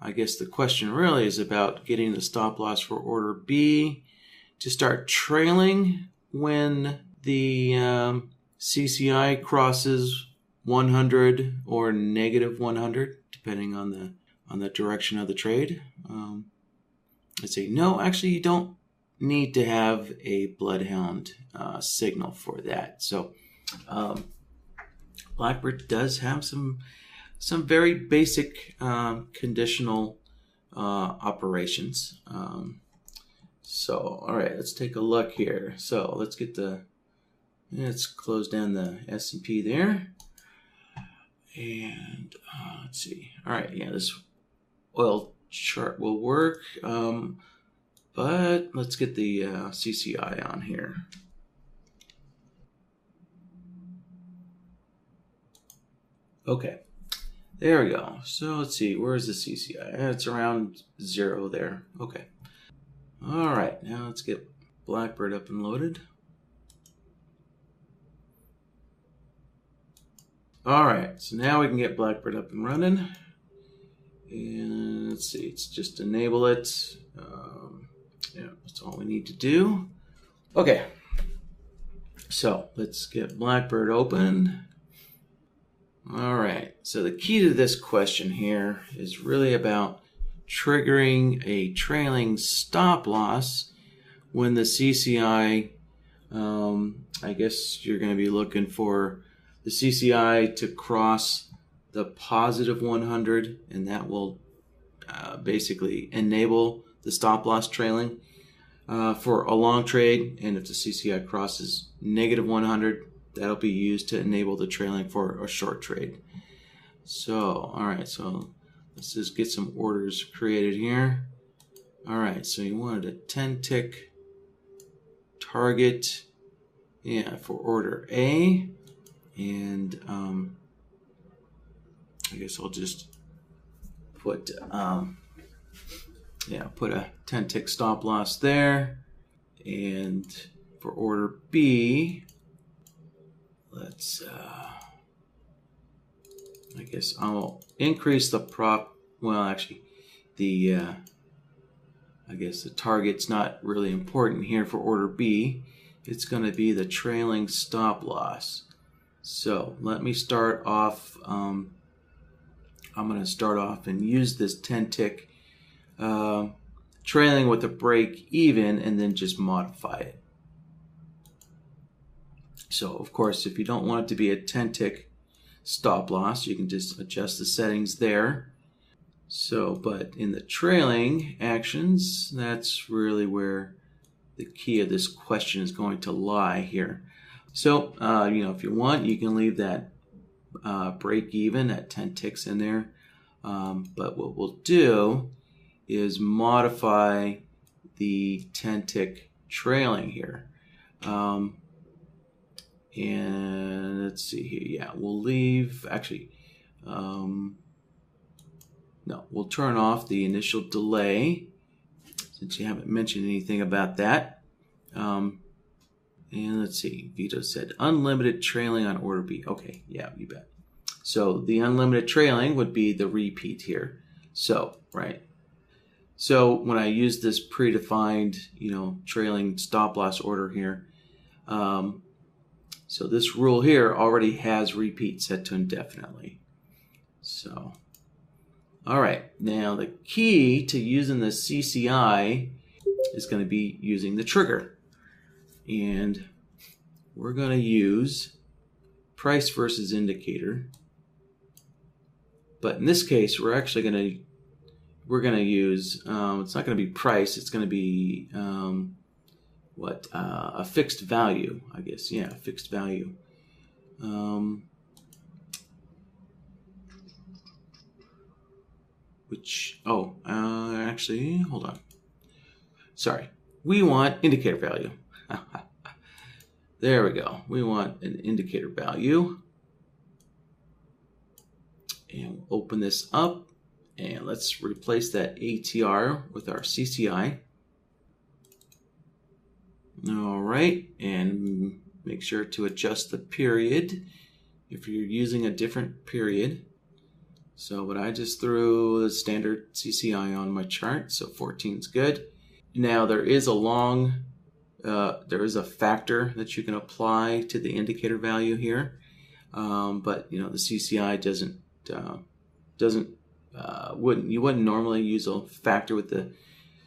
I guess the question really is about getting the stop loss for order B to start trailing when the CCI crosses 100 or negative 100, depending on the direction of the trade. I'd say no, actually you don't need to have a bloodhound signal for that. So BlackBird does have some very basic conditional operations. So all right, let's take a look here. So let's close down the S&P there, and let's see. All right, yeah, this oil chart will work, but let's get the CCI on here. Okay, there we go. So let's see, where's the CCI? It's around 0 there. Okay. All right, now let's get BlackBird up and loaded. All right, so now we can get BlackBird up and running. And let's see, it's just enable it. Yeah, that's all we need to do. Okay, so let's get BlackBird open. All right, so the key to this question here is really about triggering a trailing stop loss when the CCI, I guess you're going to be looking for the CCI to cross the positive 100, and that will basically enable the stop loss trailing for a long trade. And if the CCI crosses negative 100, that'll be used to enable the trailing for a short trade. So, all right, so let's just get some orders created here. All right, so you wanted a 10 tick target, yeah, for order A, and I guess I'll just put put a 10 tick stop loss there, and for order B, let's I guess I'll increase the prop. Well, actually, I guess the target's not really important here for order B. It's going to be the trailing stop loss. So let me start off. I'm going to start off and use this 10 tick trailing with a break even, and then just modify it. So of course, if you don't want it to be a 10 tick stop loss, you can just adjust the settings there. So, but in the trailing actions, that's really where the key of this question is going to lie here. So, if you want, you can leave that break even at 10 ticks in there. But what we'll do is modify the 10 tick trailing here. And let's see here. Yeah, we'll leave, actually, no, we'll turn off the initial delay since you haven't mentioned anything about that. And let's see, Vito said unlimited trailing on order B. Okay, yeah, you bet. So the unlimited trailing would be the repeat here. So, right. So when I use this predefined, trailing stop loss order here, so this rule here already has repeat set to indefinitely. So, all right, now the key to using the CCI is going to be using the trigger. And we're going to use price versus indicator. But in this case, we're actually going to use, it's not going to be price, it's going to be a fixed value, I guess. Yeah, a fixed value. Actually, hold on. Sorry. We want indicator value. There we go. We want an indicator value. And we'll open this up. And let's replace that ATR with our CCI. All right. And make sure to adjust the period if you're using a different period. So, but I just threw the standard CCI on my chart, so 14 is good. Now there is a factor that you can apply to the indicator value here, but you know the CCI you wouldn't normally use a factor with the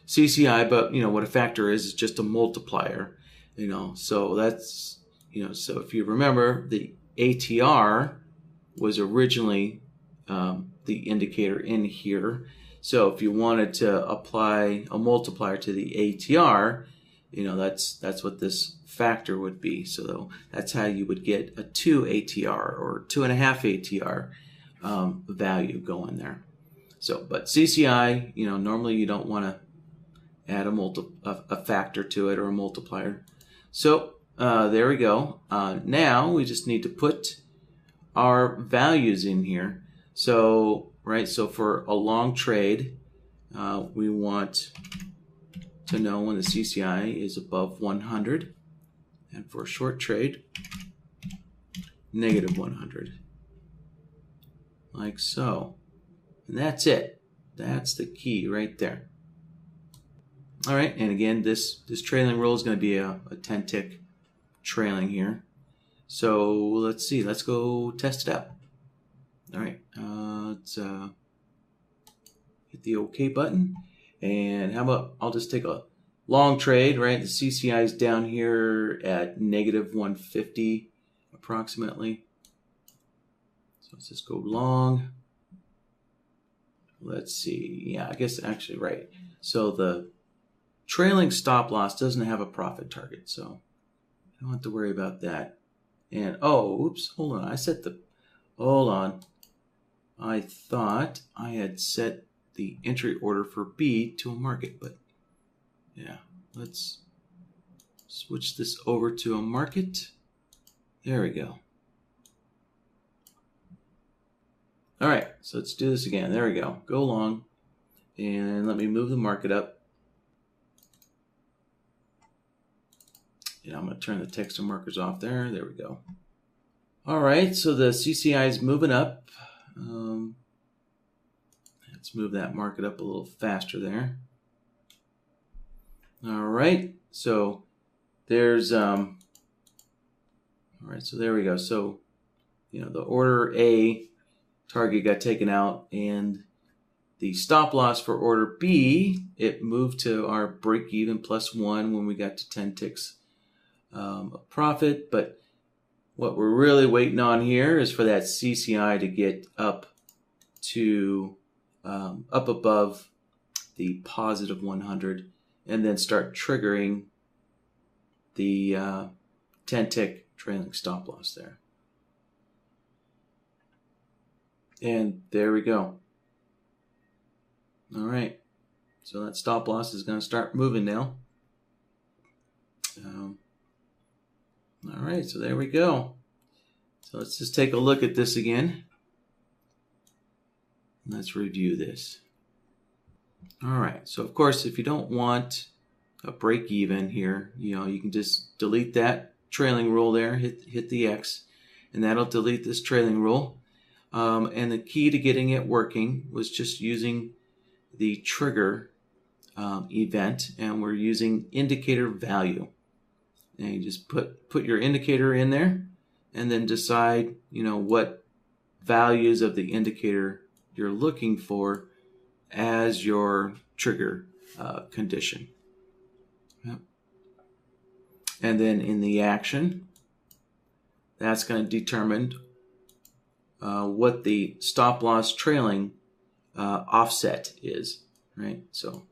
CCI, but you know what a factor is just a multiplier. You know, so that's so if you remember, the ATR was originally the indicator in here. So if you wanted to apply a multiplier to the ATR, you know that's what this factor would be. So that's how you would get a 2 ATR or 2.5 ATR value going there. So, but CCI, you know, normally you don't want to add a factor to it or a multiplier. So there we go. Now we just need to put our values in here. So, right, so for a long trade, we want to know when the CCI is above 100. And for a short trade, negative 100. Like so. And that's it. That's the key right there. All right, and again, this trailing rule is going to be a 10 tick trailing here. So let's see. Let's go test it out. All right, let's hit the OK button. And how about I'll just take a long trade, right? The CCI is down here at negative 150 approximately. So let's just go long. Let's see. Yeah, I guess actually right. So the trailing stop loss doesn't have a profit target, so I don't have to worry about that. And oh, oops, hold on. Hold on. I thought I had set the entry order for B to a market, but yeah, let's switch this over to a market. There we go. All right, so let's do this again. There we go. Go long, and let me move the market up. Yeah, I'm going to turn the text and markers off there. There we go. All right, so the CCI is moving up. Let's move that market up a little faster there. All right, so there's all right, so there we go. So, you know, the order A target got taken out, and the stop loss for order B, it moved to our break even +1 when we got to 10 ticks of profit. But what we're really waiting on here is for that CCI to get up to up above the positive 100 and then start triggering the 10 tick trailing stop loss there. And there we go. All right. So that stop loss is going to start moving now. All right. So there we go. So let's just take a look at this again. Let's review this. All right. So of course, if you don't want a break even here, you know, you can just delete that trailing rule there, hit the X, and that'll delete this trailing rule. And the key to getting it working was just using the trigger event, and we're using indicator value. And you just put your indicator in there, and then decide, you know, what values of the indicator you're looking for as your trigger condition. Yep. And then in the action, that's going to determine what the stop loss trailing offset is, right? So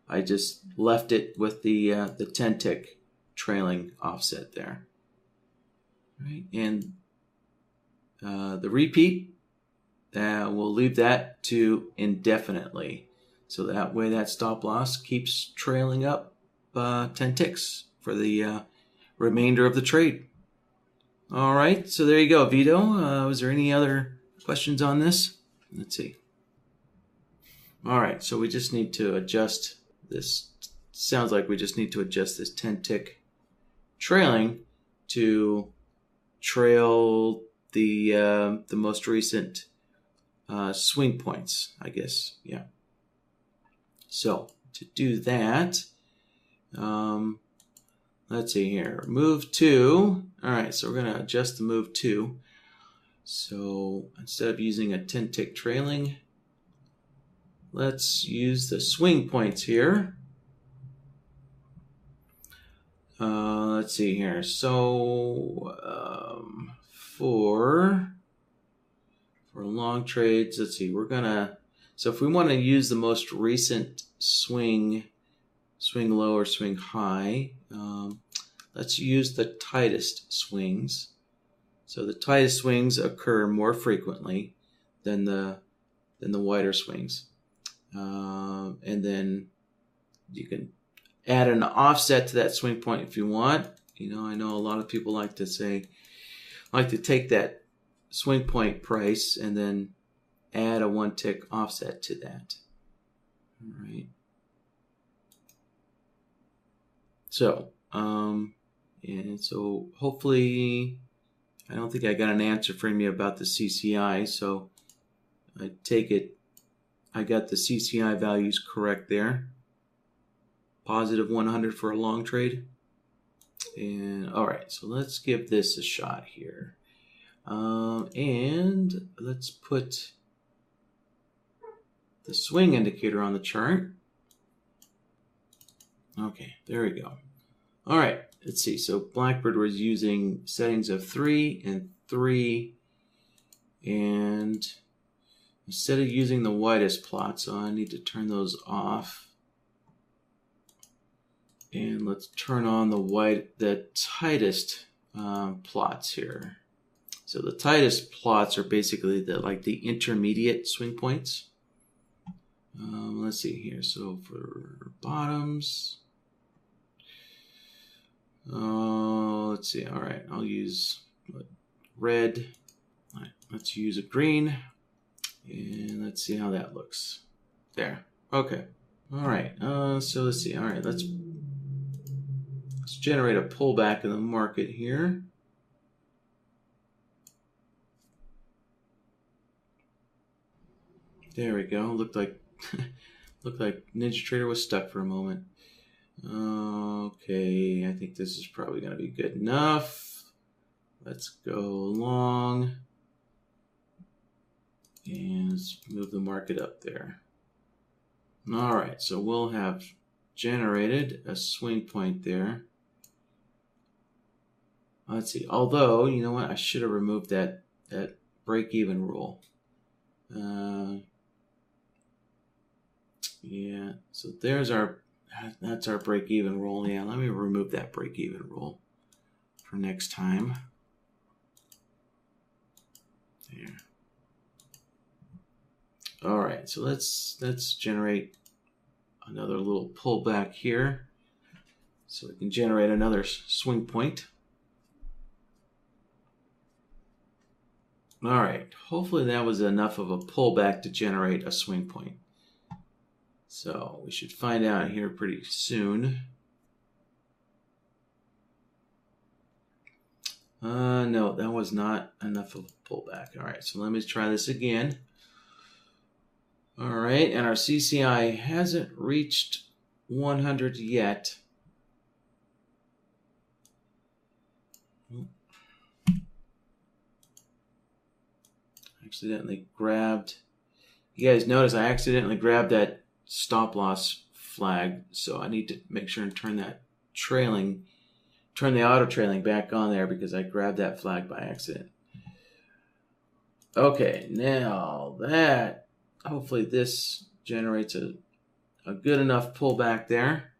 I just left it with the 10 tick trailing offset there, right? And the repeat, we'll leave that to indefinitely, so that way that stop loss keeps trailing up 10 ticks for the remainder of the trade. All right, so there you go, Vito. Was there any other questions on this? Let's see. All right, so we just need to adjust this. Sounds like we just need to adjust this 10 tick trailing to trail the most recent swing points, I guess. Yeah. So to do that, let's see here. Move to. All right, so we're going to adjust the move to. So instead of using a 10 tick trailing, let's use the swing points here. Let's see here. So for long trades, let's see. We're gonna. So if we want to use the most recent swing low or swing high, let's use the tightest swings. So the tightest swings occur more frequently than the wider swings, and then you can add an offset to that swing point if you want. You know, I know a lot of people like to take that swing point price and then add a 1 tick offset to that. All right. So, and so hopefully, I don't think I got an answer from you about the CCI. So I take it I got the CCI values correct there. Positive 100 for a long trade. And all right, so let's give this a shot here. And let's put the swing indicator on the chart. Okay, there we go. All right, let's see. So BlackBird was using settings of 3 and 3. And instead of using the widest plot, so I need to turn those off. And let's turn on the tightest plots here. So the tightest plots are basically the intermediate swing points. Let's see here. So for bottoms, let's see. All right, I'll use red. All right, let's use a green, and let's see how that looks. There. Okay. All right. So let's see. All right. Let's generate a pullback in the market here. There we go. Looked like NinjaTrader was stuck for a moment. Okay, I think this is probably going to be good enough. Let's go long. And let's move the market up there. All right, so we'll have generated a swing point there. Let's see. Although, you know what? I should have removed that break-even rule. Yeah, so that's our break-even rule. Yeah, let me remove that break-even rule for next time. There. All right, so let's generate another little pullback here, so we can generate another swing point. All right, hopefully that was enough of a pullback to generate a swing point. So we should find out here pretty soon. No, that was not enough of a pullback. All right, so let me try this again. All right, and our CCI hasn't reached 100 yet. Accidentally grabbed. You guys notice I accidentally grabbed that stop loss flag, so I need to make sure and turn the auto trailing back on there because I grabbed that flag by accident. Okay, now that hopefully this generates a good enough pullback there.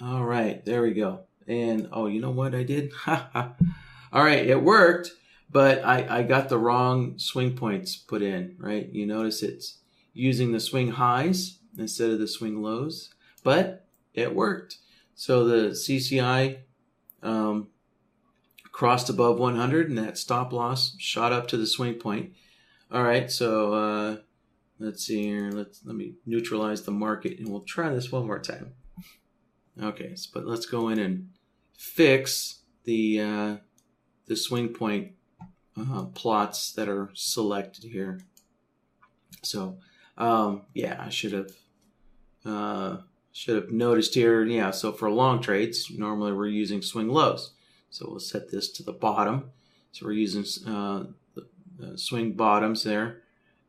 All right, there we go. And oh, you know what I did? All right, it worked, but I got the wrong swing points put in, right? You notice it's using the swing highs instead of the swing lows, but it worked. So the CCI crossed above 100 and that stop loss shot up to the swing point. All right, so let's see here. Let me neutralize the market and we'll try this one more time. Okay, but let's go in and fix the swing point plots that are selected here. So yeah, I should have noticed here. Yeah, so for long trades, normally we're using swing lows. So we'll set this to the bottom. So we're using the swing bottoms there.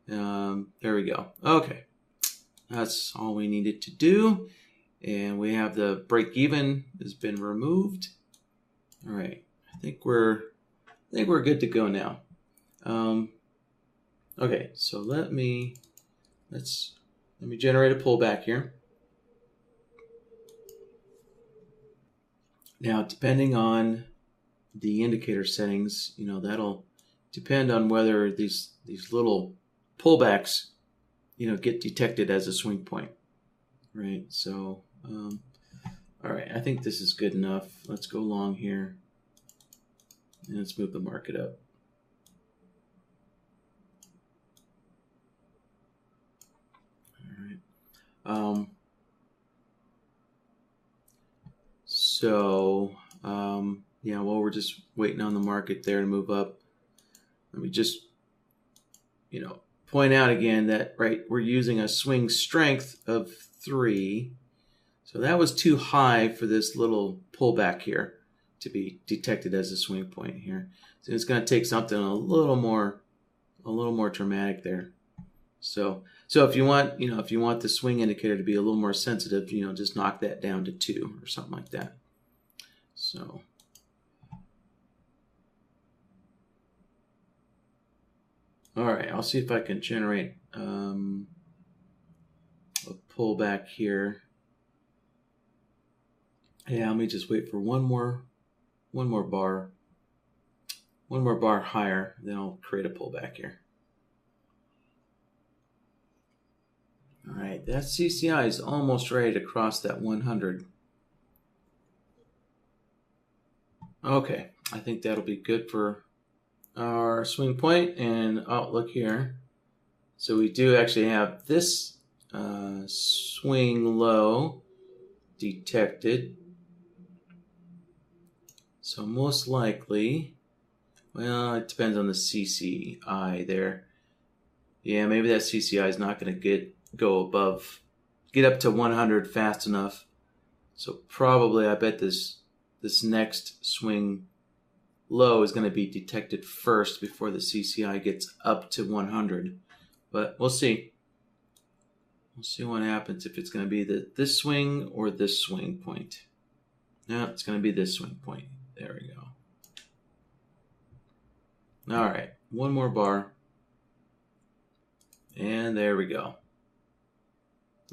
There we go. Okay, that's all we needed to do. And we have the break even has been removed. All right, I think we're good to go now. Okay, so let me generate a pullback here. Now, depending on the indicator settings, that'll depend on whether these little pullbacks, get detected as a swing point, right? So, all right, I think this is good enough. Let's go long here, and let's move the market up. All right. Yeah, while we're just waiting on the market there to move up, let me just, point out again that, right, we're using a swing strength of 3. So that was too high for this little pullback here to be detected as a swing point here. So it's going to take something a little more dramatic there. So if you want, the swing indicator to be a little more sensitive, just knock that down to 2 or something like that. So, all right, I'll see if I can generate a pullback here. Yeah, let me just wait for one more bar higher, then I'll create a pullback here. All right, that CCI is almost ready to cross that 100. Okay, I think that'll be good for our swing point and outlook here. So we do actually have this swing low detected. So most likely, well, it depends on the CCI there. Yeah, maybe that CCI is not going to get up to 100 fast enough. So probably, I bet this next swing low is going to be detected first before the CCI gets up to 100. But we'll see. We'll see what happens, if it's going to be this swing or this swing point. No, it's going to be this swing point. There we go. All right, one more bar. And there we go.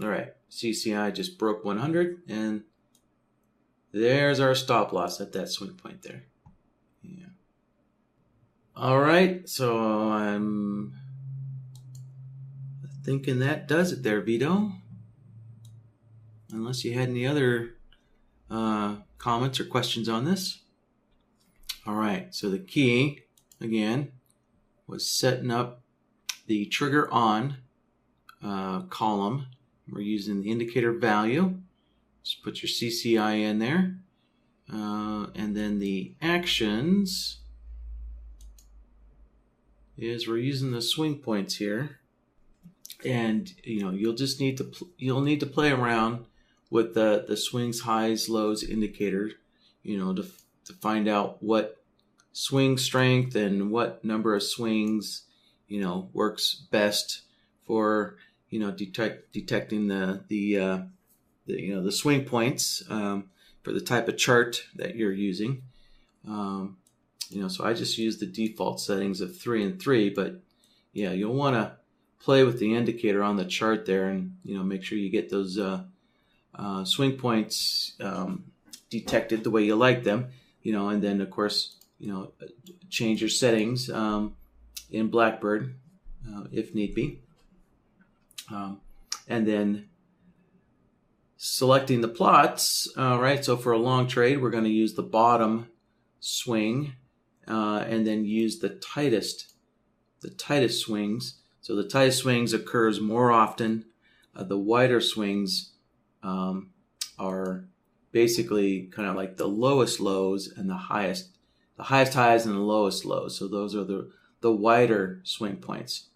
All right, CCI just broke 100, and there's our stop loss at that swing point there. Yeah. All right, so I'm thinking that does it there, Vito. Unless you had any other comments or questions on this. All right, so the key, again, was setting up the trigger on column. We're using the indicator value. Just put your CCI in there. And then the actions is we're using the swing points here. And you'll need to play around with the swings, highs, lows indicator, to find out what swing strength and what number of swings, works best for, detecting the swing points for the type of chart that you're using. So I just use the default settings of 3 and 3, but yeah, you'll want to play with the indicator on the chart there, and make sure you get those swing points detected the way you like them, and then of course change your settings in BlackBird if need be, and then selecting the plots. Right, so for a long trade we're going to use the bottom swing and then use the tightest swings. So the tightest swings occurs more often. The wider swings are basically kind of like the lowest lows and the highest highest highs and the lowest lows. So those are the wider swing points.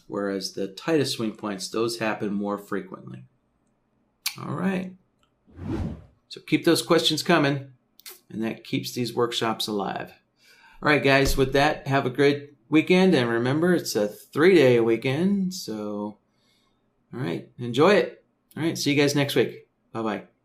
Whereas the tightest swing points, those happen more frequently. All right. So keep those questions coming, and that keeps these workshops alive. All right, guys, with that, have a great weekend. And remember, it's a 3-day weekend. So, all right, enjoy it. All right, see you guys next week. Bye-bye.